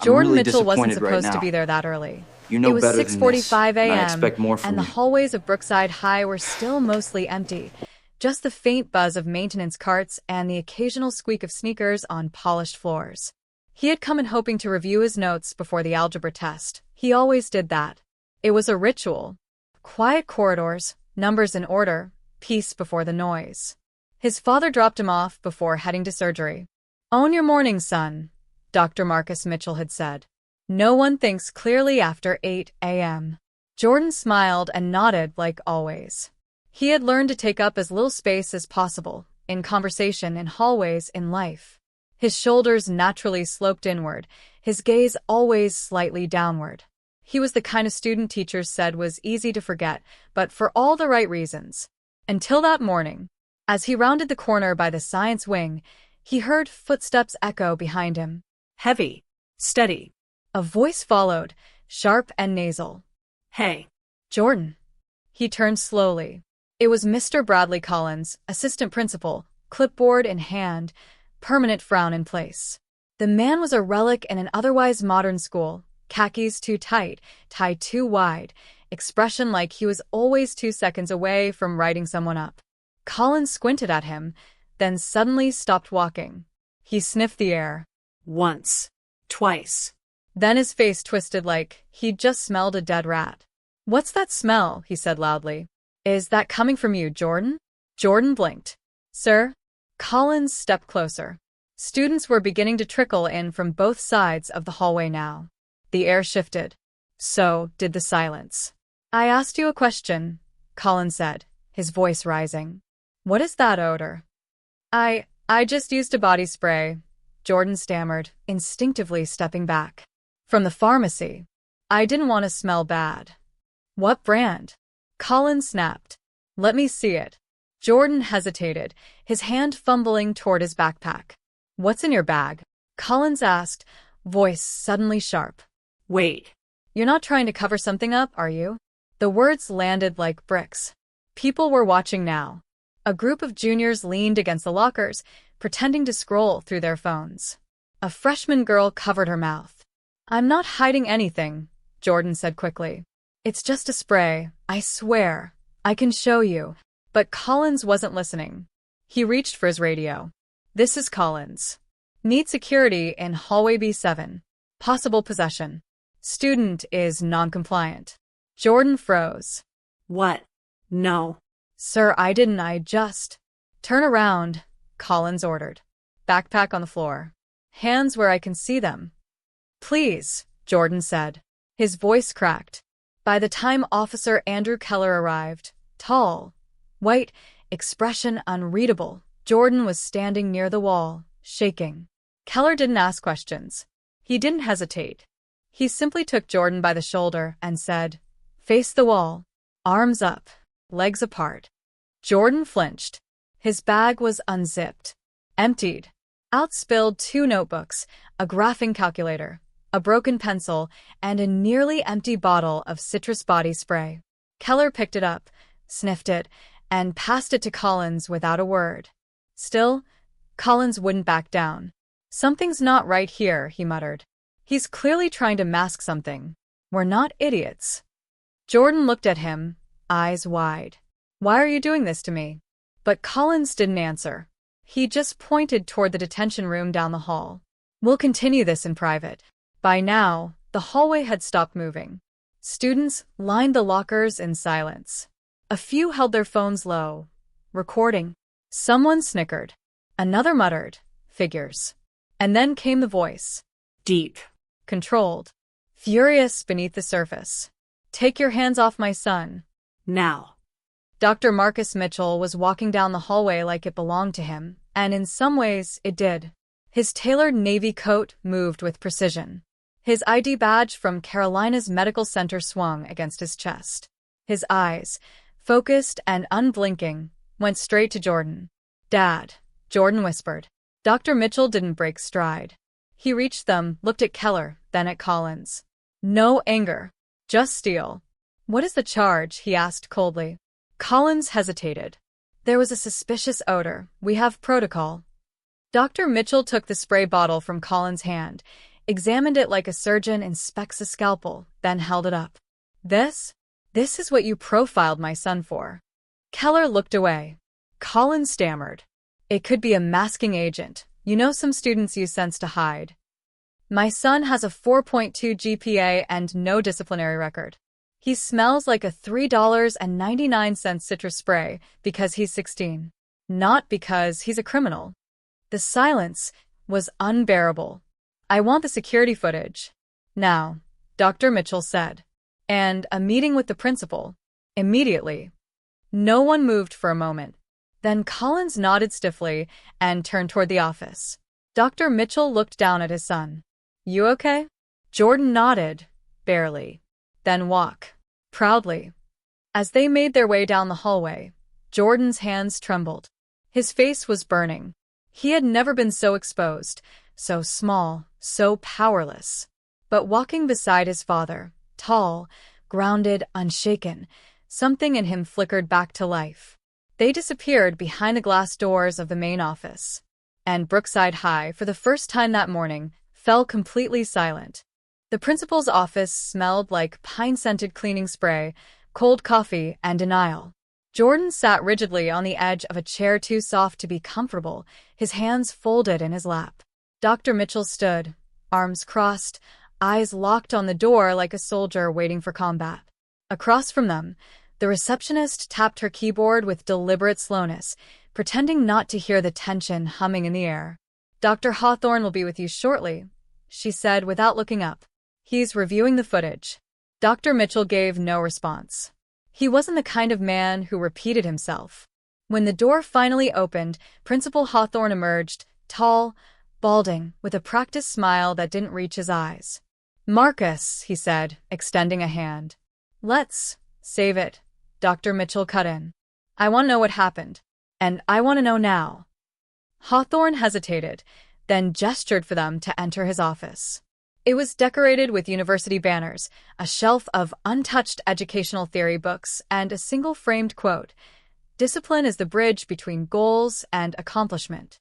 I'm Jordan really Mitchell wasn't disappointed right supposed to now. be there that early. You It know was better than this, 6:45 and I a.m., expect more and from the you. hallways of Brookside High were still mostly empty, just the faint buzz of maintenance carts and the occasional squeak of sneakers on polished floors. He had come in hoping to review his notes before the algebra test. He always did that. It was a ritual. Quiet corridors, numbers in order, peace before the noise. His father dropped him off before heading to surgery. "Own your morning, son," Dr. Marcus Mitchell had said. "No one thinks clearly after 8 a.m. Jordan smiled and nodded like always. He had learned to take up as little space as possible, in conversation, in hallways, in life. His shoulders naturally sloped inward, his gaze always slightly downward. He was the kind of student teachers said was easy to forget, but for all the right reasons. Until that morning, as he rounded the corner by the science wing, he heard footsteps echo behind him. Heavy. Steady. A voice followed, sharp and nasal. "Hey." "Jordan." He turned slowly. It was Mr. Bradley Collins, assistant principal, clipboard in hand, permanent frown in place. The man was a relic in an otherwise modern school, khakis too tight, tie too wide, expression like he was always 2 seconds away from writing someone up. Collins squinted at him, then suddenly stopped walking. He sniffed the air. Once. Twice. Then his face twisted like he'd just smelled a dead rat. "What's that smell?" he said loudly. "Is that coming from you, Jordan?" Jordan blinked. "Sir?" Collins stepped closer. Students were beginning to trickle in from both sides of the hallway now. The air shifted. So did the silence. "I asked you a question," Collins said, his voice rising. "What is that odor?" I just used a body spray," Jordan stammered, instinctively stepping back. "From the pharmacy. I didn't want to smell bad." "What brand?" Collins snapped. "Let me see it." Jordan hesitated, his hand fumbling toward his backpack. "What's in your bag?" Collins asked, voice suddenly sharp. "Wait. "You're not trying to cover something up, are you?" The words landed like bricks. People were watching now. A group of juniors leaned against the lockers, pretending to scroll through their phones. A freshman girl covered her mouth. "I'm not hiding anything," Jordan said quickly. "It's just a spray, I swear. I can show you." But Collins wasn't listening. He reached for his radio. "This is Collins. Need security in hallway B7. Possible possession. Student is non-compliant." Jordan froze. "What? No." "Sir, I didn't, I just—" "Turn around," Collins ordered. "Backpack on the floor. Hands where I can see them." "Please," Jordan said. His voice cracked. By the time Officer Andrew Keller arrived, tall, white, expression unreadable, Jordan was standing near the wall, shaking. Keller didn't ask questions. He didn't hesitate. He simply took Jordan by the shoulder and said, "Face the wall. Arms up. Legs apart." Jordan flinched. His bag was unzipped. Emptied. Out spilled 2 notebooks, a graphing calculator, a broken pencil, and a nearly empty bottle of citrus body spray. Keller picked it up, sniffed it, and passed it to Collins without a word. Still, Collins wouldn't back down. "Something's not right here," he muttered. "He's clearly trying to mask something. We're not idiots." Jordan looked at him, eyes wide. "Why are you doing this to me?" But Collins didn't answer. He just pointed toward the detention room down the hall. "We'll continue this in private." By now, the hallway had stopped moving. Students lined the lockers in silence. A few held their phones low, recording. Someone snickered. Another muttered, "Figures." And then came the voice. Deep. Controlled. Furious beneath the surface. "Take your hands off my son. Now." Dr. Marcus Mitchell was walking down the hallway like it belonged to him, and in some ways it did. His tailored navy coat moved with precision. His ID badge from Carolina's Medical Center swung against his chest. His eyes, focused and unblinking, went straight to Jordan. "Dad," Jordan whispered. Dr. Mitchell didn't break stride. He reached them, looked at Keller, then at Collins. No anger. Just steel. "What is the charge?" he asked coldly. Collins hesitated. "There was a suspicious odor. We have protocol." Dr. Mitchell took the spray bottle from Collins' hand. examined it like a surgeon inspects a scalpel, then held it up. This is what you profiled my son for. Keller looked away. Collins stammered. It could be a masking agent. You know some students use sense to hide. My son has a 4.2 GPA and no disciplinary record. He smells like a $3.99 citrus spray because he's 16. Not because he's a criminal. The silence was unbearable. I want the security footage. Now, Dr. Mitchell said. And a meeting with the principal. Immediately. No one moved for a moment. Then Collins nodded stiffly and turned toward the office. Dr. Mitchell looked down at his son. You okay? Jordan nodded, barely. Then walk. Proudly. As they made their way down the hallway, Jordan's hands trembled. His face was burning. He had never been so exposed, so small, so powerless. But walking beside his father, tall, grounded, unshaken, something in him flickered back to life. They disappeared behind the glass doors of the main office. And Brookside High, for the first time that morning, fell completely silent. The principal's office smelled like pine-scented cleaning spray, cold coffee, and denial. Jordan sat rigidly on the edge of a chair too soft to be comfortable, his hands folded in his lap. Dr. Mitchell stood, arms crossed, eyes locked on the door like a soldier waiting for combat. Across from them, the receptionist tapped her keyboard with deliberate slowness, pretending not to hear the tension humming in the air. Dr. Hawthorne will be with you shortly, she said without looking up. He's reviewing the footage. Dr. Mitchell gave no response. He wasn't the kind of man who repeated himself. When the door finally opened, Principal Hawthorne emerged, tall, balding, with a practiced smile that didn't reach his eyes. Marcus, he said, extending a hand. Let's save it, Dr. Mitchell cut in. I want to know what happened. And I want to know now. Hawthorne hesitated, then gestured for them to enter his office. It was decorated with university banners, a shelf of untouched educational theory books, and a single framed quote, "Discipline is the bridge between goals and accomplishment."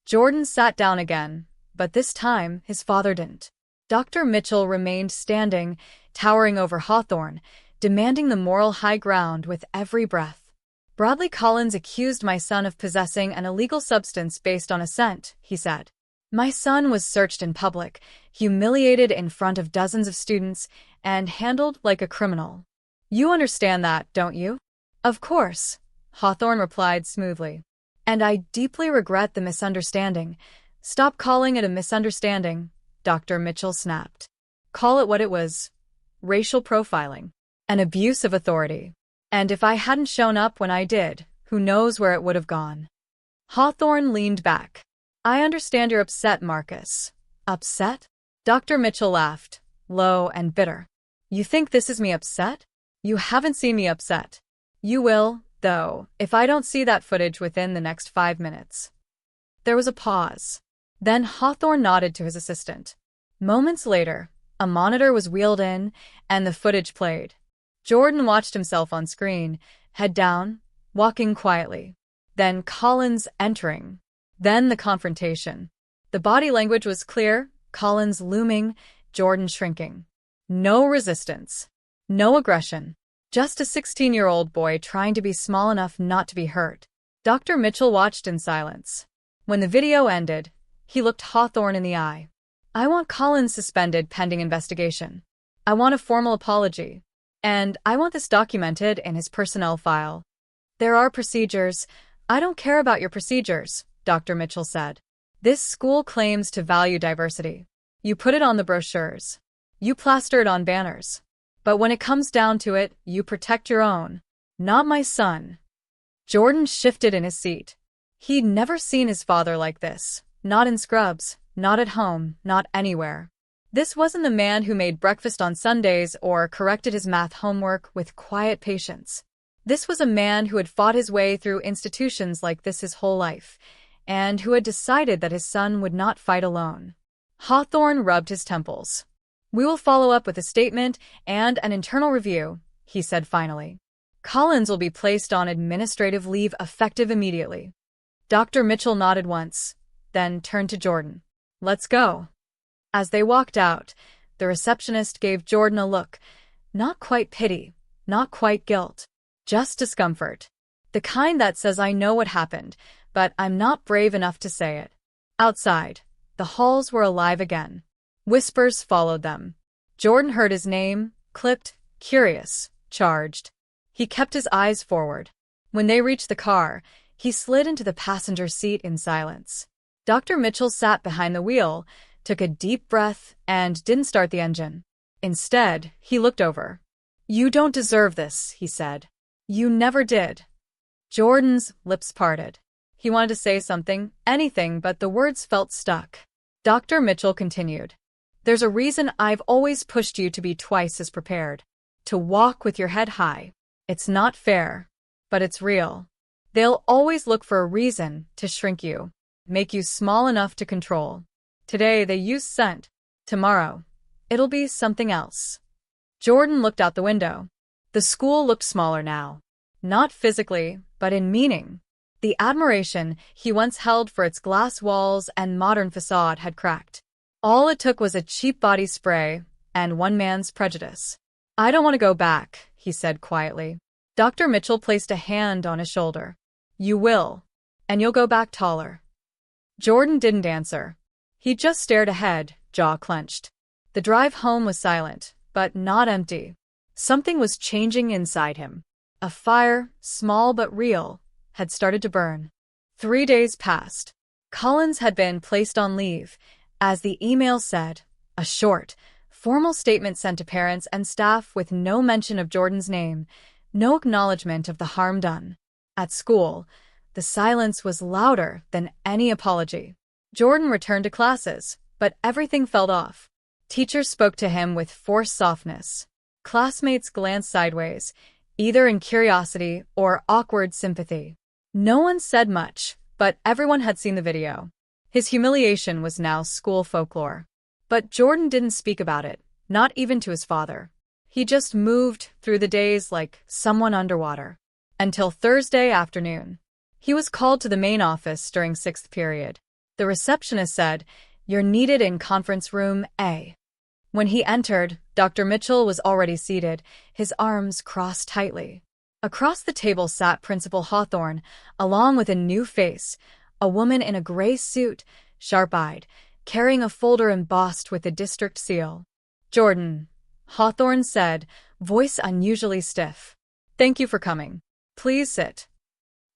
Jordan sat down again, but this time his father didn't. Dr. Mitchell remained standing, towering over Hawthorne, demanding the moral high ground with every breath. Bradley Collins accused my son of possessing an illegal substance based on a scent, he said. My son was searched in public, humiliated in front of dozens of students, and handled like a criminal. You understand that, don't you? Of course, Hawthorne replied smoothly. And I deeply regret the misunderstanding. Stop calling it a misunderstanding, Dr. Mitchell snapped. Call it what it was. Racial profiling. An abuse of authority. And if I hadn't shown up when I did, who knows where it would have gone. Hawthorne leaned back. I understand you're upset, Marcus. Upset? Dr. Mitchell laughed, low and bitter. You think this is me upset? You haven't seen me upset. You will, though, if I don't see that footage within the next 5 minutes. There was a pause. Then Hawthorne nodded to his assistant. Moments later, a monitor was wheeled in, and the footage played. Jordan watched himself on screen, head down, walking quietly. Then Collins entering. Then the confrontation. The body language was clear, Collins looming, Jordan shrinking. No resistance. No aggression. Just a 16-year-old boy trying to be small enough not to be hurt. Dr. Mitchell watched in silence. When the video ended, he looked Hawthorne in the eye. I want Collins suspended pending investigation. I want a formal apology. And I want this documented in his personnel file. There are procedures. I don't care about your procedures, Dr. Mitchell said. This school claims to value diversity. You put it on the brochures. You plaster it on banners. But when it comes down to it, you protect your own. Not my son. Jordan shifted in his seat. He'd never seen his father like this. Not in Scrubs, not at home, not anywhere. This wasn't the man who made breakfast on Sundays or corrected his math homework with quiet patience. This was a man who had fought his way through institutions like this his whole life, and who had decided that his son would not fight alone. Hawthorne rubbed his temples. We will follow up with a statement and an internal review, he said finally. Collins will be placed on administrative leave effective immediately. Dr. Mitchell nodded once, then turned to Jordan. Let's go. As they walked out, the receptionist gave Jordan a look. Not quite pity, not quite guilt, just discomfort. The kind that says, I know what happened, but I'm not brave enough to say it. Outside, the halls were alive again. Whispers followed them. Jordan heard his name, clipped, curious, charged. He kept his eyes forward. When they reached the car, he slid into the passenger seat in silence. Dr. Mitchell sat behind the wheel, took a deep breath, and didn't start the engine. Instead, he looked over. You don't deserve this, he said. You never did. Jordan's lips parted. He wanted to say something, anything, but the words felt stuck. Dr. Mitchell continued. There's a reason I've always pushed you to be twice as prepared. To walk with your head high. It's not fair, but it's real. They'll always look for a reason to shrink you, make you small enough to control. Today they use scent. Tomorrow, it'll be something else. Jordan looked out the window. The school looked smaller now. Not physically, but in meaning. The admiration he once held for its glass walls and modern facade had cracked. All it took was a cheap body spray and one man's prejudice. I don't want to go back, he said quietly. Dr. Mitchell placed a hand on his shoulder. You will, and you'll go back taller. Jordan didn't answer. He just stared ahead, jaw clenched. The drive home was silent, but not empty. Something was changing inside him. A fire, small but real, had started to burn. 3 days passed. Collins had been placed on leave. As the email said, a short, formal statement sent to parents and staff with no mention of Jordan's name, no acknowledgement of the harm done. At school, the silence was louder than any apology. Jordan returned to classes, but everything felt off. Teachers spoke to him with forced softness. Classmates glanced sideways, either in curiosity or awkward sympathy. No one said much, but everyone had seen the video. His humiliation was now school folklore. But Jordan didn't speak about it, not even to his father. He just moved through the days like someone underwater. Until Thursday afternoon. He was called to the main office during 6th period. The receptionist said, You're needed in conference room A. When he entered, Dr. Mitchell was already seated, his arms crossed tightly. Across the table sat Principal Hawthorne, along with a new face, a woman in a gray suit, sharp-eyed, carrying a folder embossed with the district seal. Jordan, Hawthorne said, voice unusually stiff. Thank you for coming. Please sit.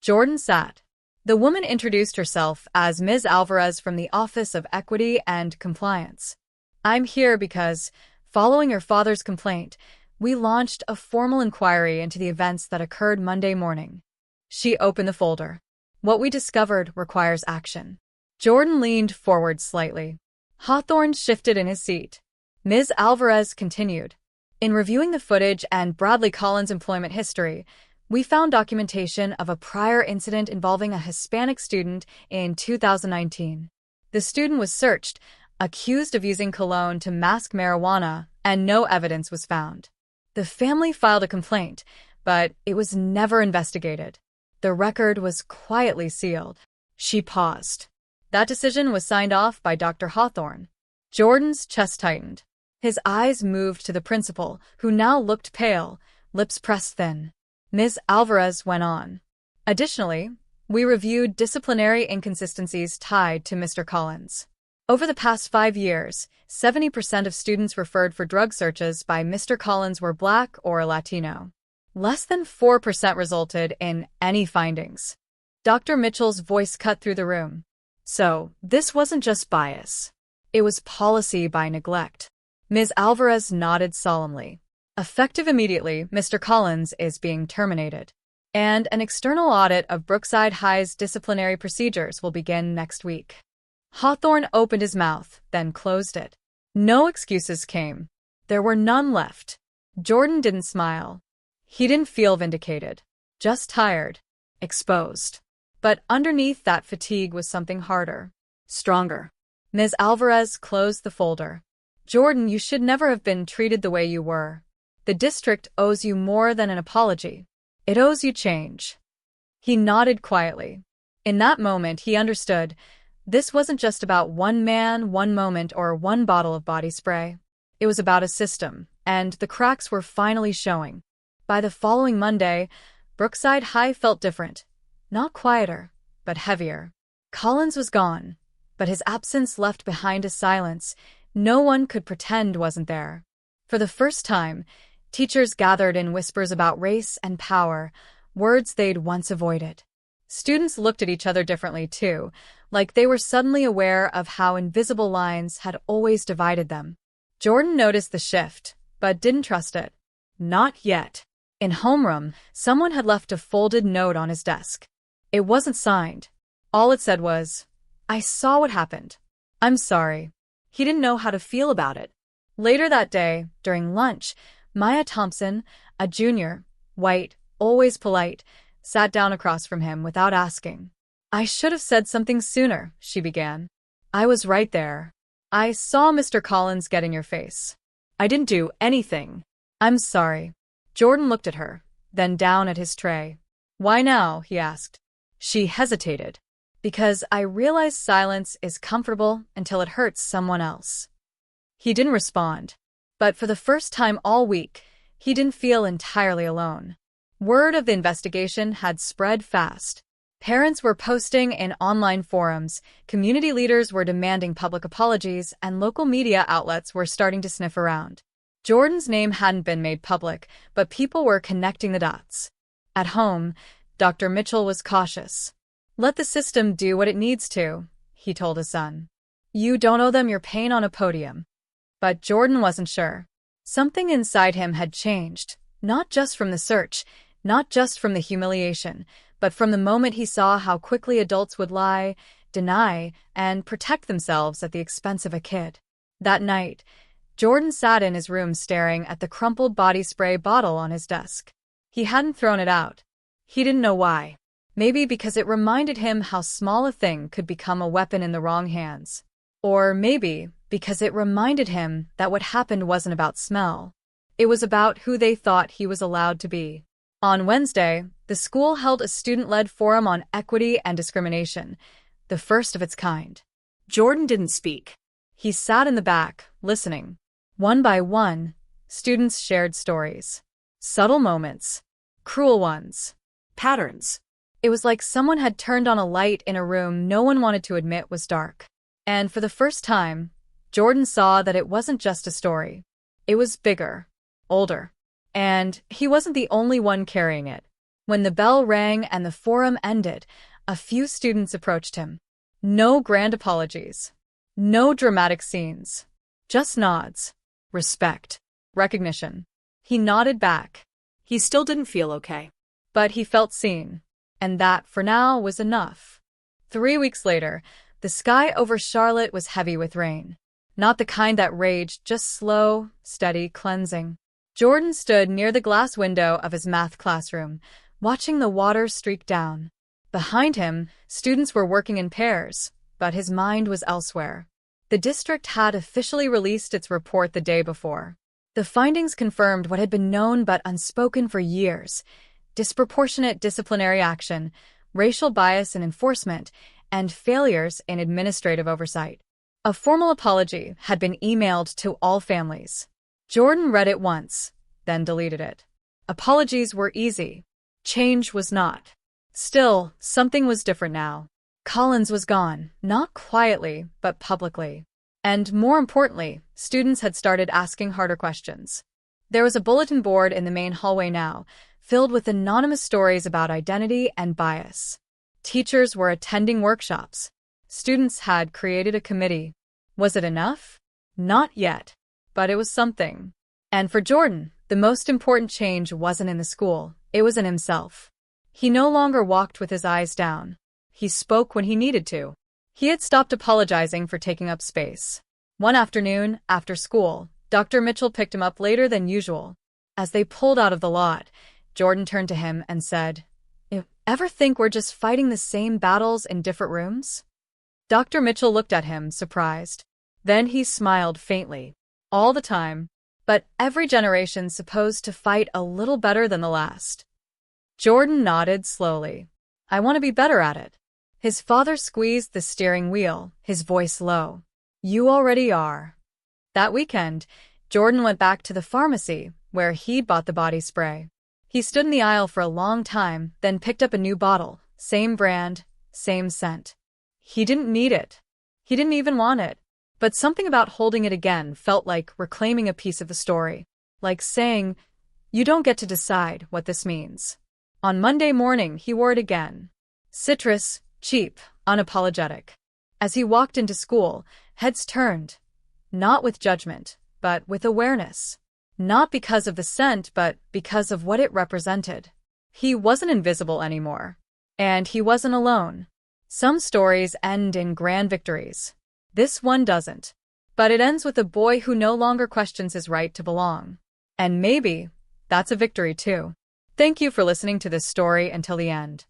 Jordan sat. The woman introduced herself as Ms. Alvarez from the Office of Equity and Compliance. I'm here because, following your father's complaint, we launched a formal inquiry into the events that occurred Monday morning. She opened the folder. What we discovered requires action. Jordan leaned forward slightly. Hawthorne shifted in his seat. Ms. Alvarez continued. In reviewing the footage and Bradley Collins' employment history, we found documentation of a prior incident involving a Hispanic student in 2019. The student was searched, accused of using cologne to mask marijuana, and no evidence was found. The family filed a complaint, but it was never investigated. The record was quietly sealed. She paused. That decision was signed off by Dr. Hawthorne. Jordan's chest tightened. His eyes moved to the principal, who now looked pale, lips pressed thin. Ms. Alvarez went on. Additionally, we reviewed disciplinary inconsistencies tied to Mr. Collins. Over the past 5 years, 70% of students referred for drug searches by Mr. Collins were Black or Latino. Less than 4% resulted in any findings. Dr. Mitchell's voice cut through the room. So, this wasn't just bias. It was policy by neglect. Ms. Alvarez nodded solemnly. Effective immediately, Mr. Collins is being terminated. And an external audit of Brookside High's disciplinary procedures will begin next week. Hawthorne opened his mouth, then closed it. No excuses came. There were none left. Jordan didn't smile. He didn't feel vindicated. Just tired. Exposed. But underneath that fatigue was something harder. Stronger. Ms. Alvarez closed the folder. Jordan, you should never have been treated the way you were. The district owes you more than an apology. It owes you change. He nodded quietly. In that moment, he understood. This wasn't just about one man, one moment, or one bottle of body spray. It was about a system, and the cracks were finally showing. By the following Monday, Brookside High felt different. Not quieter, but heavier. Collins was gone, but his absence left behind a silence no one could pretend wasn't there. For the first time, teachers gathered in whispers about race and power, words they'd once avoided. Students looked at each other differently, too, like they were suddenly aware of how invisible lines had always divided them. Jordan noticed the shift, but didn't trust it. Not yet. In homeroom, someone had left a folded note on his desk. It wasn't signed. All it said was, "I saw what happened. I'm sorry." He didn't know how to feel about it. Later that day, during lunch, Maya Thompson, a junior, white, always polite, sat down across from him without asking. "I should have said something sooner," she began. "I was right there. I saw Mr. Collins get in your face. I didn't do anything. I'm sorry." Jordan looked at her, then down at his tray. "Why now?" he asked. She hesitated. "Because I realize silence is comfortable until it hurts someone else." He didn't respond. But for the first time all week, he didn't feel entirely alone. Word of the investigation had spread fast. Parents were posting in online forums, community leaders were demanding public apologies, and local media outlets were starting to sniff around. Jordan's name hadn't been made public, but people were connecting the dots. At home, Dr. Mitchell was cautious. "Let the system do what it needs to," he told his son. "You don't owe them your pain on a podium." But Jordan wasn't sure. Something inside him had changed, not just from the search, not just from the humiliation, but from the moment he saw how quickly adults would lie, deny, and protect themselves at the expense of a kid. That night, Jordan sat in his room staring at the crumpled body spray bottle on his desk. He hadn't thrown it out. He didn't know why. Maybe because it reminded him how small a thing could become a weapon in the wrong hands. Or maybe because it reminded him that what happened wasn't about smell. It was about who they thought he was allowed to be. On Wednesday, the school held a student-led forum on equity and discrimination, the first of its kind. Jordan didn't speak. He sat in the back, listening. One by one, students shared stories. Subtle moments. Cruel ones. Patterns. It was like someone had turned on a light in a room no one wanted to admit was dark. And for the first time, Jordan saw that it wasn't just a story. It was bigger, older. And he wasn't the only one carrying it. When the bell rang and the forum ended, a few students approached him. No grand apologies. No dramatic scenes. Just nods. Respect. Recognition. He nodded back. He still didn't feel okay. But he felt seen. And that, for now, was enough. 3 weeks later, the sky over Charlotte was heavy with rain. Not the kind that raged, just slow, steady cleansing. Jordan stood near the glass window of his math classroom, watching the water streak down. Behind him, students were working in pairs, but his mind was elsewhere. The district had officially released its report the day before. The findings confirmed what had been known but unspoken for years: disproportionate disciplinary action, racial bias in enforcement, and failures in administrative oversight. A formal apology had been emailed to all families. Jordan read it once, then deleted it. Apologies were easy. Change was not. Still, something was different now. Collins was gone, not quietly, but publicly. And more importantly, students had started asking harder questions. There was a bulletin board in the main hallway now, filled with anonymous stories about identity and bias. Teachers were attending workshops. Students had created a committee. Was it enough? Not yet. But it was something. And for Jordan, the most important change wasn't in the school, it was in himself. He no longer walked with his eyes down. He spoke when he needed to. He had stopped apologizing for taking up space. One afternoon, after school, Dr. Mitchell picked him up later than usual. As they pulled out of the lot, Jordan turned to him and said, "You ever think we're just fighting the same battles in different rooms?" Dr. Mitchell looked at him, surprised. Then he smiled faintly. All the time. But every generation's supposed to fight a little better than the last. Jordan nodded slowly. "I want to be better at it." His father squeezed the steering wheel, his voice low. You already are. That weekend, Jordan went back to the pharmacy, where he'd bought the body spray. He stood in the aisle for a long time, then picked up a new bottle. Same brand, same scent. He didn't need it. He didn't even want it. But something about holding it again felt like reclaiming a piece of the story. Like saying, you don't get to decide what this means. On Monday morning, he wore it again. Citrus, cheap, unapologetic. As he walked into school, heads turned. Not with judgment, but with awareness. Not because of the scent, but because of what it represented. He wasn't invisible anymore. And he wasn't alone. Some stories end in grand victories. This one doesn't. But it ends with a boy who no longer questions his right to belong. And maybe that's a victory too. Thank you for listening to this story until the end.